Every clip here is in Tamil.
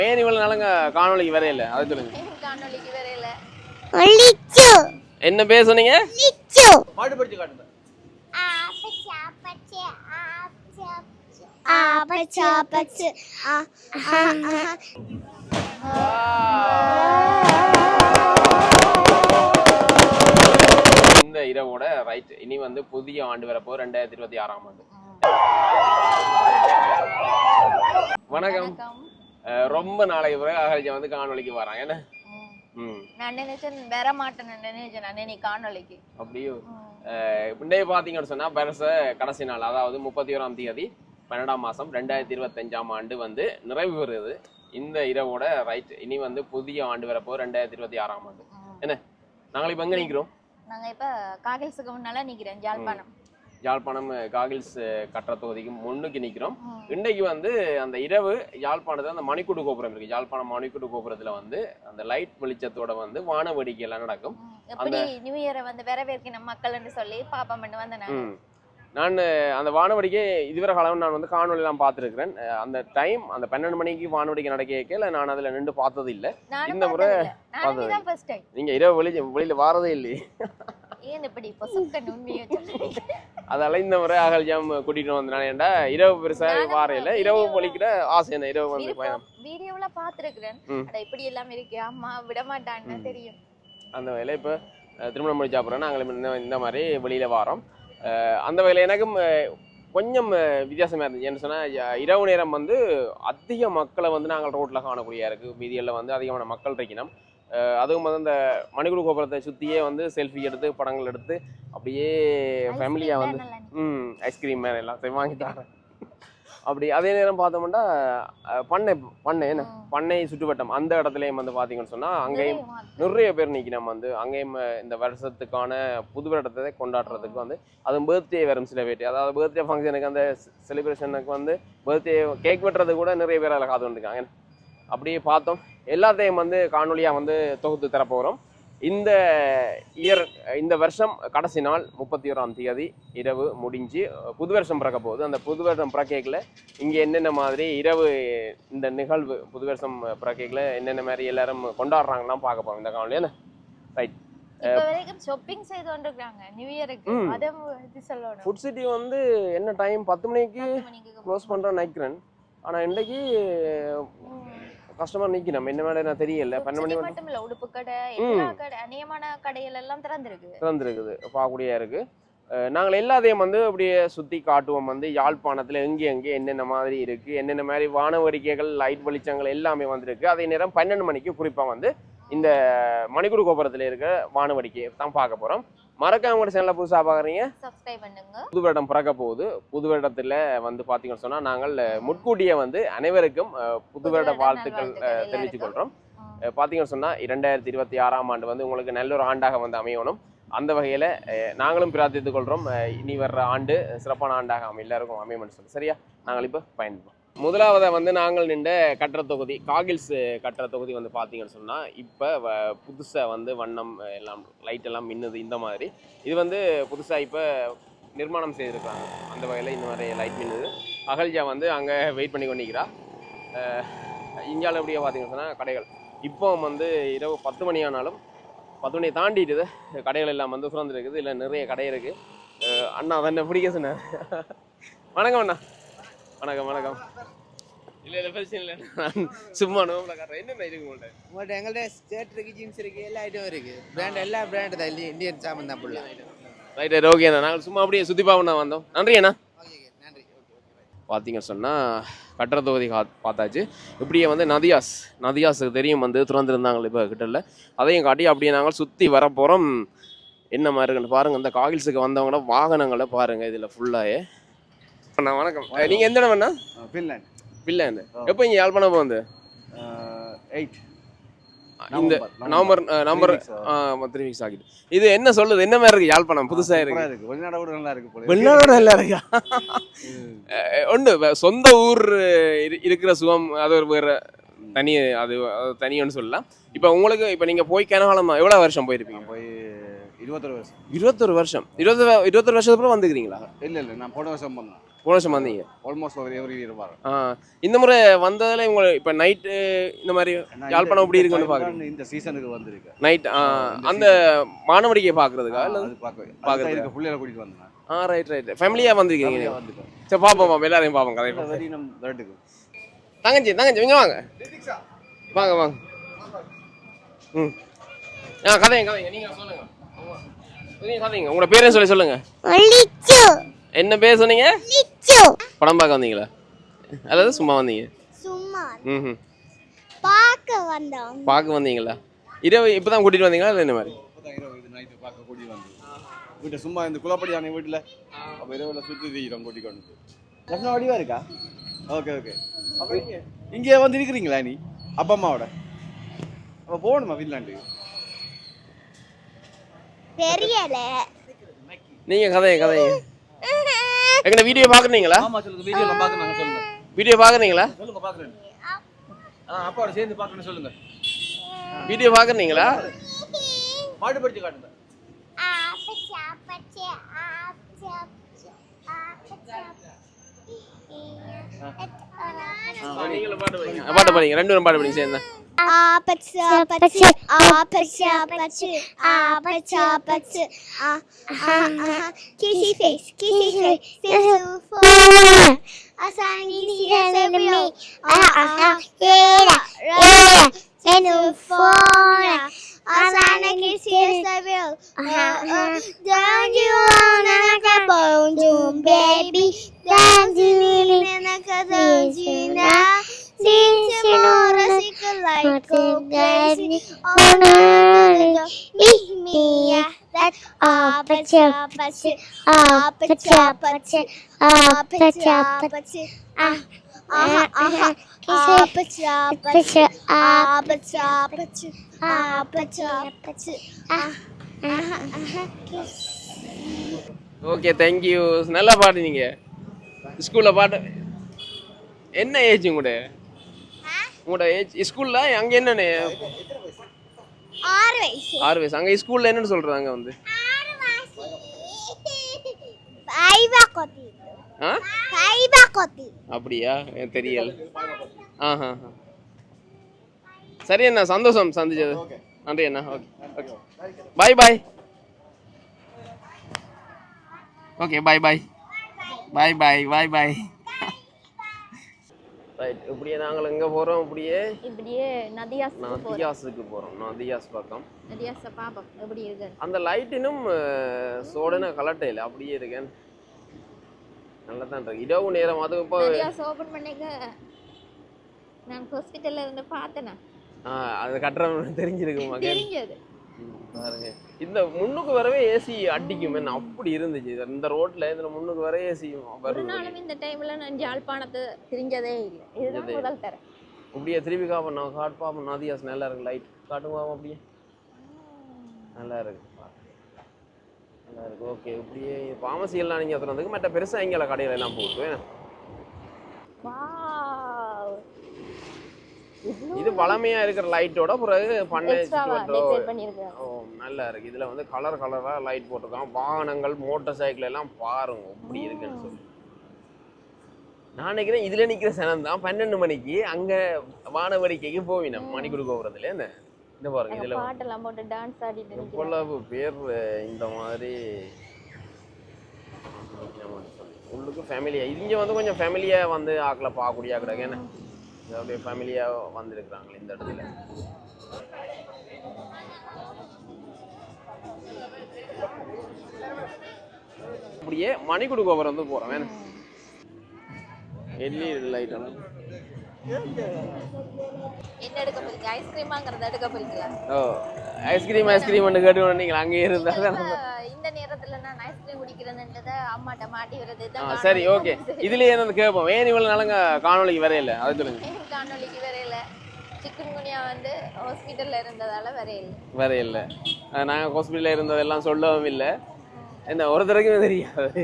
ஏன் இவ்வளவு நாளுங்க காணொலிக்கு வரையில அதை சொல்லுங்க. காணொலிக்கு வரையில என்ன பேர் சொன்னீங்க? பாட்டு படிச்சு காட்டுங்க. இந்த இரவோட ரைட் இனி வந்து புதிய ஆண்டு வரப்போ 2026ஆம் ஆண்டு. வணக்கம். ரொம்ப நாளைக்கு பிறகு அகல்ஜா வந்து காணொலிக்கு வராங்க என்ன? நான் நினைச்சேன் வர மாட்டேன்னு நினைச்சேன் நான் காணொலிக்கு. அப்படியோ? இன்றைய பாத்தீங்கன்னு சொன்னா வருஷ கடைசி நாள், அதாவது 31ஆம் தேதி 12ஆம் மாசம் 2025ஆம் ஆண்டு வந்து நிறைவு பெறுது. இந்த இரவோட ரைட் இனி வந்து புதிய ஆண்டு வரப்போ 2026ஆம் ஆண்டு. என்ன நாங்கள் இப்ப எங்க நிக்கிறோம்? நாங்க இப்ப காகில்ஸுக்கு முன்னால நிக்கிறோம். யாழ்ப்பாணம் காகில்ஸ் கட்டுற தொகுதிக்கு முன்னுக்கு நிக்கிறோம். இன்னைக்கு வந்து அந்த இரவு யாழ்ப்பாணத்துல அந்த மணிக்கூடு கோபுரம் இருக்கு. யாழ்ப்பாணம் மணிக்கூடு கோபுரத்துல வந்து அந்த லைட் வெளிச்சத்தோட வந்து வான வேடிக்கை எல்லாம் நடக்கும். எப்படி நியூ இயரை வந்து வரவேற்கணும் மக்கள்னு சொல்லி பாப்பம் பண்ணி வந்தேன். நான் அந்த வானவடிக்கை இதுவரை காலம் நான் வந்து காணொலி எல்லாம் பார்த்துருக்கிறேன். அந்த டைம் அந்த 12 மணிக்கு வானவடிக்கை நடக்கல, நான் அதுல நின்று பார்த்தது இல்லை. இந்த முறை நீங்க இரவு வெளியில வாரதே இல்லையே. அதால இந்த முறை அகல்ஜாம் கூட்டிட்டு வந்தேன். ஏன்டா இரவு பெருசா வாரையில இரவு பொழிக்கிற ஆசை என்ன இரவு வந்து பயணம் வீடியோல பாத்துருக்கிறேன். இப்படி எல்லாம் இருக்கு, அம்மா விட மாட்டான்னு தெரியும். அந்த வேலை இப்ப திருமணம் முடிச்சு அப்புறம் நாங்கள் இந்த மாதிரி வெளியில வாரோம். அந்த வகையில் எனக்கும் கொஞ்சம் வித்தியாசமாக இருந்துச்சு. என்ன சொன்னால் இரவு நேரம் வந்து அதிக மக்களை வந்து நாங்கள் ரோட்டில் காணக்கூடிய இருக்குது. மீதியில் வந்து அதிகமான மக்கள் இருக்கணும். அதுவும் வந்து இந்த மணிக்கூடு கோபுரத்தை சுற்றியே வந்து செல்ஃபி எடுத்து படங்கள் எடுத்து அப்படியே ஃபேமிலியாக வந்து ஐஸ்கிரீம் மேலே எல்லாம் வாங்கி தரேன். அப்படி அதே நேரம் பார்த்தோம்னா பண்ணை சுற்றுவட்டம் அந்த இடத்துலையும் வந்து பார்த்தீங்கன்னு சொன்னால் அங்கேயும் நிறைய பேர் நிற்கணும். வந்து அங்கேயும் இந்த வருஷத்துக்கான புது வருடத்தை கொண்டாடுறதுக்கு வந்து அதுவும் பர்த்டே வரும் சில பேர். அதாவது பர்த்டே ஃபங்க்ஷனுக்கு அந்த செலிப்ரேஷனுக்கு வந்து பர்த்டே கேக் வெட்டுறது கூட நிறைய பேர் அதில் காது வந்துருக்காங்க. அப்படியே பார்த்தோம். எல்லாத்தையும் வந்து காணொலியாக வந்து தொகுத்து தரப்போகிறோம். இந்த வருஷம் கடைசி நாள் 31ஆம் தேதி இரவு முடிஞ்சு புது வருஷம் பிறக்க போகுது. அந்த புது வருஷம் பிறக்கைகளை இங்கே என்னென்ன மாதிரி இரவு இந்த நிகழ்வு புது வருஷம் பிறக்கைகளை என்னென்ன மாதிரி எல்லாரும் கொண்டாடுறாங்கலாம் பார்க்க போகிறோம் இந்த காணொலி. என்ன ரைட் ஷாப்பிங் செய்து கொண்டிருக்காங்க நியூ இயருக்கு. அத சொல்லணும். ஃபுட் சிட்டி வந்து என்ன டைம் 10 மணிக்கு க்ளோஸ் பண்ணுறேன்னு நினைக்கிறேன். ஆனால் இன்றைக்கு கஸ்டமர் நிக்கி நம்ம என்ன மாதிரி நான் தெரியல. 12 மணி மட்டும் இல்ல, உடுப்பு கடை எல்லா கடை அநியமான கடைகள் எல்லாம் திறந்திருக்குது பார்க்கக்கூடியா இருக்கு. நாங்கள் எல்லாத்தையும் வந்து அப்படியே சுற்றி காட்டுவோம். வந்து யாழ்ப்பாணத்தில் எங்கே என்னென்ன மாதிரி இருக்குது, என்னென்ன மாதிரி வானவடிக்கைகள் லைட் வெளிச்சங்கள் எல்லாமே வந்துருக்கு. அதே நேரம் 12 மணிக்கு குறிப்பாக வந்து இந்த மணிக்கூடு கோபுரத்தில் இருக்க வானவடிக்கையை தான் பார்க்க போகிறோம். மறக்காம உங்களோட சேனலை புதுசாக பார்க்குறீங்க, சப்ஸ்கிரைப் பண்ணுங்க. புது வருடம் பிறக்க போகுது. புது வருடத்தில் வந்து பார்த்தீங்கன்னு சொன்னால் நாங்கள் முன்கூட்டியே வந்து அனைவருக்கும் புது வருட வாழ்த்துக்கள் தெரிவித்துக் கொள்கிறோம். பார்த்தீங்கன்னு சொன்னால் 2026ஆம் ஆண்டு வந்து உங்களுக்கு நல்ல ஒரு ஆண்டாக வந்து அமையணும். அந்த வகையில் நாங்களும் பிரார்த்தித்துக் கொள்கிறோம். இனி வர்ற ஆண்டு சிறப்பான ஆண்டாக எல்லாருக்கும் அமையணும்னு சொல்லி சரியா நாங்கள் இப்போ பயன்படுவோம். முதலாவதை வந்து நாங்கள் நின்ற கட்டுற தொகுதி காகில்ஸ் கட்டுற தொகுதி வந்து பார்த்தீங்கன்னு சொன்னால் இப்போ புதுசாக வந்து வண்ணம் எல்லாம் லைட் எல்லாம் மின்னுது. இந்த மாதிரி இது வந்து புதுசாக இப்போ நிர்மாணம் செய்திருக்காங்க. அந்த வகையில் இந்த மாதிரி லைட் மின்னுது. அகல்ஜா வந்து அங்கே வெயிட் பண்ணி கொண்டிருக்கிறா. இந்தியாவில் எப்படியே பார்த்தீங்கன்னு சொன்னால் கடைகள் இப்போ வந்து இரவு 10 மணி ஆனாலும் 10 மணியை தாண்டிட்டுது. கடைகள் எல்லாம் வந்து சுரந்துருக்குது. இல்லை நிறைய கடை இருக்குது. அண்ணா அதை பிடிக்க சொன்னார். வணக்கம் அண்ணா. வணக்கம். இல்லை பிரச்சனை இல்லை, நான் சும்மா நோம்பில் காட்டுறேன். என்னென்ன இருக்கு உங்கள்கிட்ட? எங்கள்கிட்ட ஷர்ட் இருக்குது, ஜீன்ஸ் இருக்குது, எல்லா ஐட்டம் இருக்குது. எல்லா பிராண்டு தான், இந்தியன் சாமன் தான் ஃபுல்லாக. ரைட் ஓகே அண்ணா. நாங்கள் சும்மா அப்படியே சுற்றி பார்க்கணும் வந்தோம். நன்றி அண்ணா. நன்றி. பார்த்தீங்க சொன்னால் கட்டுற தொகுதி பார்த்தாச்சு. இப்படியே வந்து நதியாஸுக்கு தெரியும் வந்து திறந்துருந்தாங்க இப்போ கிட்டல. அதையும் காட்டி அப்படியே நாங்கள் சுற்றி வர போகிறோம். என்ன மாதிரி இருக்குன்னு பாருங்கள். இந்த காகில்ஸுக்கு வந்தவங்கள வாகனங்களை பாருங்கள் இதில் ஃபுல்லாகவே. அண்ணா வணக்கம். நீங்கள் எந்த இடம் அண்ணா? பின்லாந்து. எப்போ இங்கே யாழ்ப்பாணம் வந்து 8 இந்த நவம்பர் 3 வீக்ஸ் ஆகிட்டு. இது என்ன சொல்லுது, என்ன மாதிரி இருக்கு யாழ்ப்பாணம்? புதுசா இருக்கு. வெளிநாடோட நல்லா இருக்கு. வெளிநாடோட நல்லா இருக்கா? ஒன்று சொந்த ஊர் இருக்கிற சுகம் அது ஒரு வேற தனி, அது தனின்னு சொல்லலாம். இப்போ உங்களுக்கு இப்போ நீங்கள் போய் கனகாலம் எவ்வளோ வருஷம் போயிருப்பீங்க? போய் 21 வருஷம். 21 வருஷம். 21 வருஷத்துக்கு அப்புறம் வந்துக்கிறீங்களா? இல்லை நான் போன வருஷம் வந்தேன். போன வருஷம் வந்தீங்க. ஆல்மோஸ்ட் எவ்ரி இயர் வரேன். இந்த முறை வந்ததில் உங்களுக்கு இப்போ நைட்டு இந்த மாதிரி யாழ்ப்பாணம் எப்படி இருக்குன்னு பார்க்குறேன். இந்த சீசனுக்கு வந்திருக்கேன் நைட் அந்த மாணவடிக்கை பார்க்குறதுக்கா இல்லை அது பார்க்குறதுக்கு பிள்ளைகளை கூட்டிகிட்டு வந்தேன். ரைட் ஃபேமிலியாக வந்திருக்கீங்க. சரி பார்ப்போம் எல்லாரையும் பார்ப்போம் கதை விளையாட்டுக்கு. தங்கச்சி இங்கே வாங்க வாங்க ம் கதைங்க நீங்கள் சொல்லுங்க கதைங்க. உங்களோட பேரையும் சொல்லுங்க. என்ன பேர் சொன்னீங்க? படம் பார்க்க வந்தீங்களா அல்லது சும்மா வந்தீங்க? சும்மா ம் பார்க்க வந்தீங்களா? இரவு இப்பதான் கூட்டிட்டு வந்தீங்களா இல்லை என்ன மாதிரி? நைட்டு பார்க்க கூட்டிட்டு வந்து வீட்டை சும்மா இந்த குளப்படி ஆன வீட்டில் அப்போ இரவில் சுற்றி தீக்கிறோம் கூட்டி கொண்டு. லக்னோ வடிவா இருக்கா? ஓகே அப்போ இங்கே வந்து இருக்கிறீங்களா நீ அப்பா அம்மாவோட? அப்போ போகணுமா ஃபின்லாண்டுக்கு? தெரியல. நீங்க கதைங்க எங்கட வீடியோ பாக்குறீங்களா? ஆமா சொல்லுங்க. வீடியோல பாக்குறாங்க சொல்லுங்க. வீடியோ பாக்குறீங்களா? சொல்லுங்க பாக்குறேன். அப்பாவோட சேர்ந்து பாக்குறேன்னு சொல்லுங்க. வீடியோ பாக்குறீங்களா? பாட்டு படிச்சு காட்டுங்க. பாட்டு பாடுங்க. ரெண்டு பேரும் பாட்டு பாடுங்க சேர்ந்து. Kissy face, don't you wanna make a boom, baby? Don't you really don't you know? Since you know the like go crazy, oh no, me, that okay thank you. நல்லா பாடுனீங்க. ஸ்கூல்ல பாட்டு என்ன ஏஜ் உங்களோட ஏஜ் ஸ்கூல்ல அங்க என்னன்னு? 6 வயசு. அங்க ஸ்கூல்ல என்னன்னு சொல்றாங்க வந்து? அப்படியா? தெரியல. சரி அண்ணா, சந்தோஷம் சந்திச்சது. நன்றி அண்ணா. Okay bye. Okay bye. Right. இப்படியே நாங்கள் எங்கே போகிறோம்? இப்படியே நதியாஸுக்கு போகிறோம். நதியாஸ் பக்கம். நதியாஸை பாப்போம் எப்படி இருக்கு. அந்த லைட்டினும் சோடனை கலட்டையில் அப்படியே இருக்கேன். நல்லா தான் இருக்கு. இரவு நேரம் அது இப்போ நதியாஸ் ஓப்பன் பண்ணிக்க நான் ஹாஸ்பிட்டல்ல இருந்து பார்த்தேனா. அது கட்டுறவங்க தெரிஞ்சிருக்கு மகன். தெரிஞ்சது. பாருங்க இந்த முன்னுக்கு வரவே ஏசி அடிக்கும். என்ன அப்படி இருந்துச்சு இந்த ரோட்ல. இந்த முன்னுக்கு வர ஏசி ஒரு நாளும் இந்த டைம்ல நான் ஜாழ்ப்பாணத்தை தெரிஞ்சதே இல்லை. இதுதான் முதல் தரம். அப்படியே திருப்பி காப்போம் காட்பாப்போம். நதியாஸ் நல்லா இருக்கு. லைட் காட்டுங்க அப்படியே. நல்லா இருக்கு. ஓகே. இப்படியே பாமசி எல்லாம் நீங்க எத்தனை மற்ற பெருசா இங்கே கடையில எல்லாம் போட்டு இது பழமையா இருக்கிற லைட்டோட பிறகு நல்லா இருக்கு. இதுல வந்து கலரா லைட் போட்டிருக்கான். வாகனங்கள் மோட்டார் சைக்கிள் எல்லாம் பாருங்க எப்படி இருக்குன்னு சொல்லி. நான் நினைக்கிறேன் இதுல நிக்கிற சனம் தான் 12 மணிக்கு அங்க வானவடிக்கைக்கு போவினோம். மணிக்குடு கோபுரத்துல இந்த பாருங்க. இதுல பாட்டெல்லாம் போட்டு டான்ஸ் ஆடிட்டு எவ்வளவு பேர் இந்த மாதிரி உள்ளுக்கு ஃபேமிலியா இங்க வந்து கொஞ்சம் ஃபேமிலியா வந்து ஆக்கல பார்க்கக்கூடிய ஆக்கிடாங்க. என்ன அப்படியே ஃபேமிலியா வந்திருக்கிறாங்க இந்த இடத்துல. அப்படியே மணிக்குடு கோபுரம் வந்து போறோம். வேணும் எல்இடி லைட் எல்லாம் என்ன எடுக்க போறீங்க? ஐஸ்கிரீமாங்கறத எடுக்க போறீங்களா? ஐஸ்கிரீம் கேட்டு நீங்க அங்கே இருந்தா இந்த நேரத்துல நான் ஐஸ்கிரீம் குடிக்கிறேன்றத அம்மாட்ட மாட்டி வரது தான். சரி ஓகே. இதுலயே என்ன கேட்போம். ஏன் இவ்வளவு நாளுங்க காணொளிக்கு வரையில? அது சொல்லுங்க. காணொளிக்கு வரையில சிக்கன்குனியா வந்து ஹாஸ்பிட்டல்ல இருந்ததால வரையில. நாங்க ஹாஸ்பிட்டல்ல இருந்ததெல்லாம் சொல்லவும் இல்லை. என்ன ஒருத்தருக்குமே தெரியாது.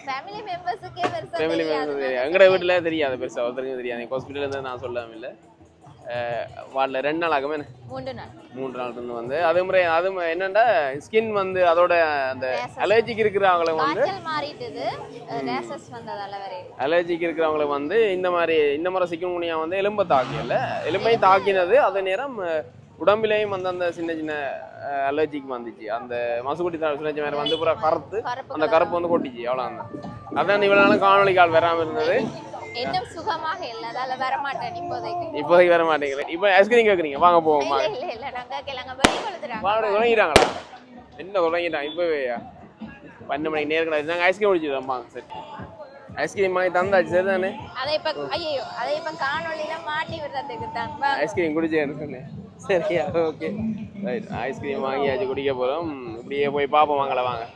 ஃபேமிலி மெம்பர்ஸ்க்கே தெரியாது. எங்கட வீட்டுல தெரியாது பெருசா ஒருத்தருக்கும் தெரியாது. ஹாஸ்பிட்டல்ல இருந்தா நான் சொல்லவும் இல்லை. வார்டில் 2 நாள் ஆகுமே 3 நாள் 3 நாள் இருந்து வந்து அதே முறை அது என்னன்னா ஸ்கின் வந்து அதோட அந்த அலர்ஜிக்கு இருக்கிறவங்களுக்கு வந்து காய்ச்சல் மாறிட்டுது ரேசஸ் வந்ததால வரை அலர்ஜிக்கு இருக்கிறவங்களுக்கு வந்து இந்த மாதிரி சிக்கன்குனியா வந்து எலும்பை தாக்கியல எலும்பை தாக்கினது அதே நேரம் உடம்பிலையும் வந்து அந்த சின்ன சின்ன அலர்ஜிக்கு வந்துச்சு அந்த மசுக்குட்டி சுழற்சி மாதிரி வந்து பூரா கருத்து அந்த கருப்பு வந்து கொட்டிச்சு அவ்வளோதான் அதான் இவ்வளோ நாளும் காணொலி கால் வராமல் இருந்தது இன்னும் சுகமாக இல்ல அதால வர மாட்டேன் இப்போதைக்கு வர மாட்டேங்கிறேன் இப்போ ஐஸ்கிரீம் கேட்குறீங்க வாங்க போவோம் இல்ல நாங்க கேளங்க வெளிய கொடுத்துறாங்க தொடங்கிட்டாங்களா என்ன தொடங்கிட்டாங்க இப்போவே 12 மணிக்கு நேரம் நாங்கள் ஐஸ்கிரீம் குடிச்சிடுறோம் வாங்க சரி ஐஸ்கிரீம் வாங்கி தந்தாச்சு சரி தானே அதை இப்ப காணொலியில மாட்டி விடுறதுக்கு தான் ஐஸ்கிரீம் குடிச்சேன்னு சொன்னேன் சரியா ஓகே ரைட் ஐஸ்கிரீம் வாங்கியாச்சு குடிக்க போகிறோம் இப்படியே போய் பார்ப்போம் வாங்கல வாங்க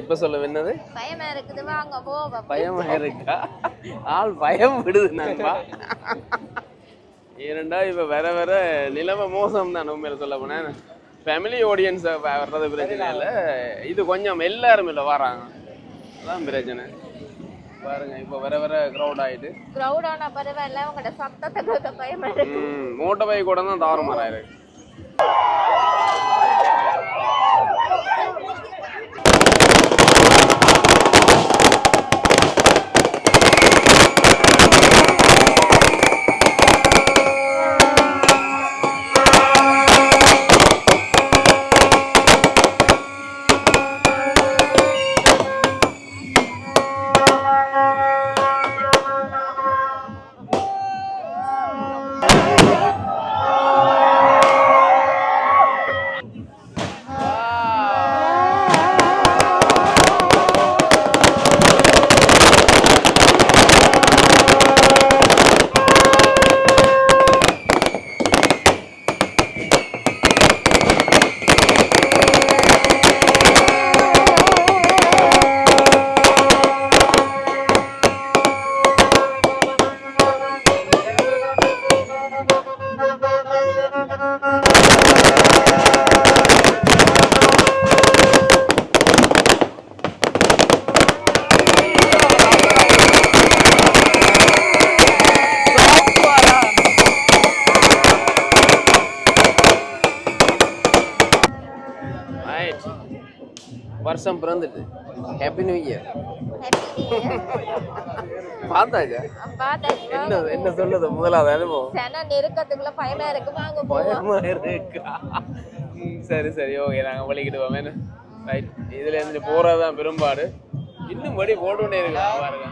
இப்ப சொல்ல என்னது பயமா இருக்குது வாங்க போவோம் பயமா இருக்கா ஆள் பயம் விடுது நாங்கப்பா ஏனண்டா இப்ப வர நிலைமை மோசம் தான் உண்மையில சொல்ல போனேன் ஃபேமிலி ஆடியன்ஸ் வர்றது பிரச்சனை இல்லை இது கொஞ்சம் எல்லாரும் இல்லை வராங்க அதான் பிரச்சனை பாருங்க இப்ப வர கிரௌட் ஆயிட்டு கிரௌட் ஆனா பரவாயில்ல உங்களோட சத்தத்தை பயமா இருக்கு மோட்டர் பைக் கூட தான் தாறுமாறா இருக்கு வருஷம் பிறந்துட்டு ஹாப்பி நியூ இயர் பார்த்தாச்சா என்ன சொல்லுது முதலாவது அனுபவம் நெருக்கத்துக்குள்ள பயமா இருக்கு வாங்க பயமா இருக்கா சரி ஓகே நாங்க வலிக்கிடுவோம் என்ன ரைட் இதுல இருந்து போறதுதான் பெரும்பாடு இன்னும் படி போட்டுக்கொண்டே இருக்கு பாருங்க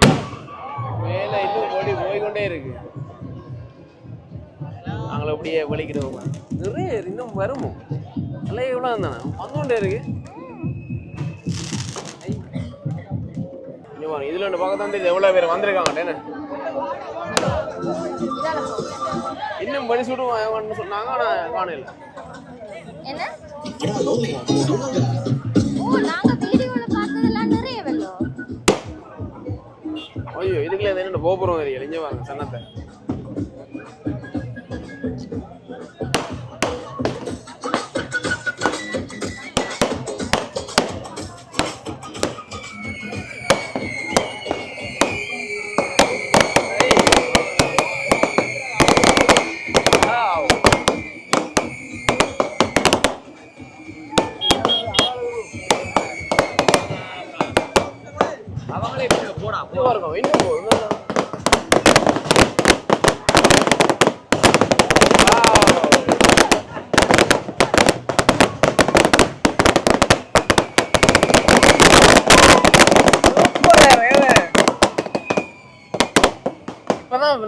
மேல இன்னும் படி போய்கொண்டே இருக்கு நாங்களும் அப்படியே வலிக்கிடுவோம் நிறைய இன்னும் வருமோ நல்லா எவ்வளவு தானே வந்துகொண்டே இருக்கு இதுல ஒன்று பக்கத்தான் தெரியுது எவ்வளவு பேர் வந்திருக்காங்க இன்னும் படி சுடுவாங்க சொன்னாங்க ஆனா காணல என்ன நாங்க வீடியோல பார்த்ததெல்லாம் நிறைய வெள்ளம் ஐயோ இதுக்குள்ள என்ன கோபுரம் தெரியல இங்க வாங்க சன்னத்தை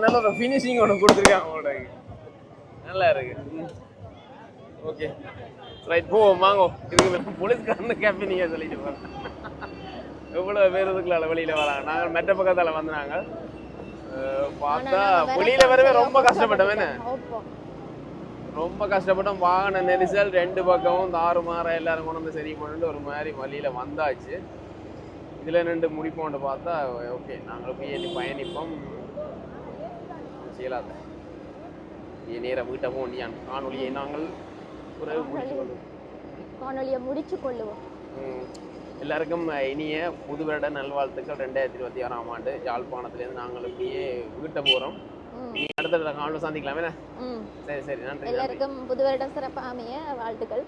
நல்ல ஒரு ஃபினிஷிங் ஒன்று கொடுத்துருக்காங்க அவங்களோட நல்லா இருக்கு ஓகே ரைட் போவோம் வாங்கோ இதுக்கு போலீஸ்காரன்னு கேப்பி நீங்கள் சொல்லிட்டு போகிறேன் எவ்வளோ பேர் இதுக்குள்ள வெளியில் வராங்க நாங்கள் மெட்ட பக்கத்தால் வந்தாங்க பார்த்தா வெளியில் வரவே ரொம்ப கஷ்டப்பட்டோம் என்ன ரொம்ப கஷ்டப்பட்டோம் வாகன நெரிசல் 2 பக்கமும் தாறுமாற எல்லாரும் கொண்டு வந்து சரி பண்ணிட்டு ஒரு மாதிரி வழியில் வந்தாச்சு இதில் 2 முடிப்போம்னு பார்த்தா ஓகே நாங்கள் போய் எண்ணி பயணிப்போம் செய்யலாத நேரம் வீட்டை போண்டியான் காணொலியை நாங்கள் காணொலியை முடிச்சு கொள்ளுவோம் எல்லாருக்கும் இனிய புது வருட நல்வாழ்த்துக்கள் 2026ஆம் ஆண்டு யாழ்ப்பாணத்திலேருந்து நாங்கள் இப்படியே வீட்டை போகிறோம் அடுத்த காணொலியில் சந்திக்கலாம் என்ன? ம் சரி சரி, நன்றி நன்றி. எல்லாருக்கும் புது வருடம் சிறப்பாக அமைய வாழ்த்துக்கள்.